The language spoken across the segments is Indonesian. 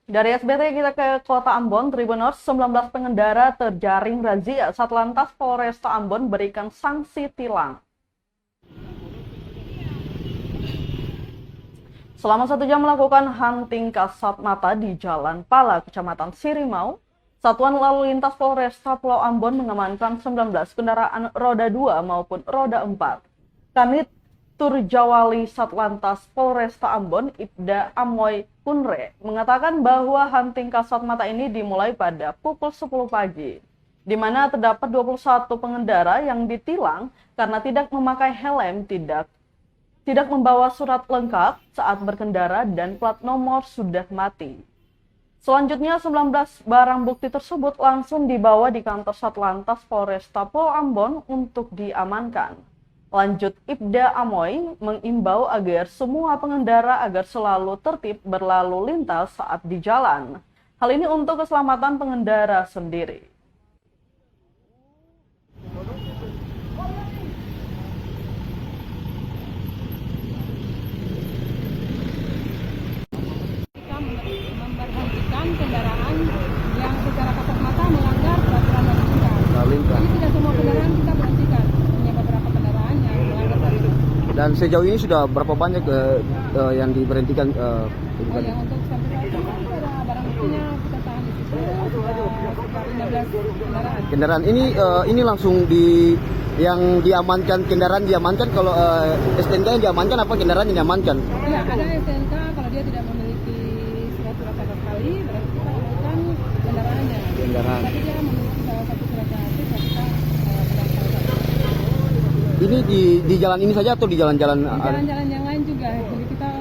Dari SBT kita ke Kota Ambon, Tribuners, 19 pengendara terjaring razia Satlantas Polresta Ambon berikan sanksi tilang. Selama 1 jam melakukan hunting kasat mata di Jalan Pala, Kecamatan Sirimau, Satuan Lalu Lintas Polresta Pulau Ambon mengamankan 19 kendaraan roda 2 maupun roda 4. Kanit Turjawali Satlantas Polresta Ambon, Ibda Amoy Kunre, mengatakan bahwa hunting kasat mata ini dimulai pada pukul 10 pagi, di mana terdapat 21 pengendara yang ditilang karena tidak memakai helm, tidak membawa surat lengkap saat berkendara, dan plat nomor sudah mati. Selanjutnya, 19 barang bukti tersebut langsung dibawa di kantor Satlantas Polresta Pulau Ambon untuk diamankan. Lanjut, Ibda Amoy mengimbau agar semua pengendara agar selalu tertib berlalu lintas saat di jalan. Hal ini untuk keselamatan pengendara sendiri. Memberhentikan kendaraan yang secara kasat mata melanggar peraturan lalu lintas. Jadi tidak semua kendaraan kita berhentikan, hanya beberapa kendaraan yang melanggar lalu lintas. Dan sejauh ini sudah berapa banyak yang diberhentikan? Yang untuk sampai saat ini ada barang buktinya kita tahan di situ sekitar 15 kendaraan. Ini langsung yang diamankan, kendaraan diamankan. Kalau STNK yang diamankan apa kendaraan yang diamankan? Iya, ada STNK kalau dia tidak memiliki surat-surat sama sekali, berarti kita amankan kendaraannya. Kendaraan. Tapi dia memiliki salah satu surat yang aktif, ya kita Ini di jalan ini saja atau di jalan-jalan? di jalan-jalan yang lain juga. Jadi kita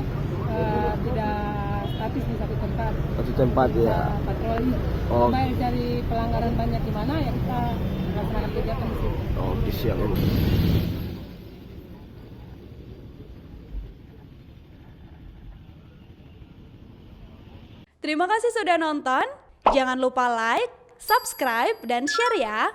tidak statis di satu tempat. Satu tempat ya. Patroli. Oh. Sampai cari pelanggaran banyak di mana ya kita melaksanakan kegiatan di situ. Oh, siap. Terima kasih sudah nonton. Jangan lupa like, subscribe, dan share ya.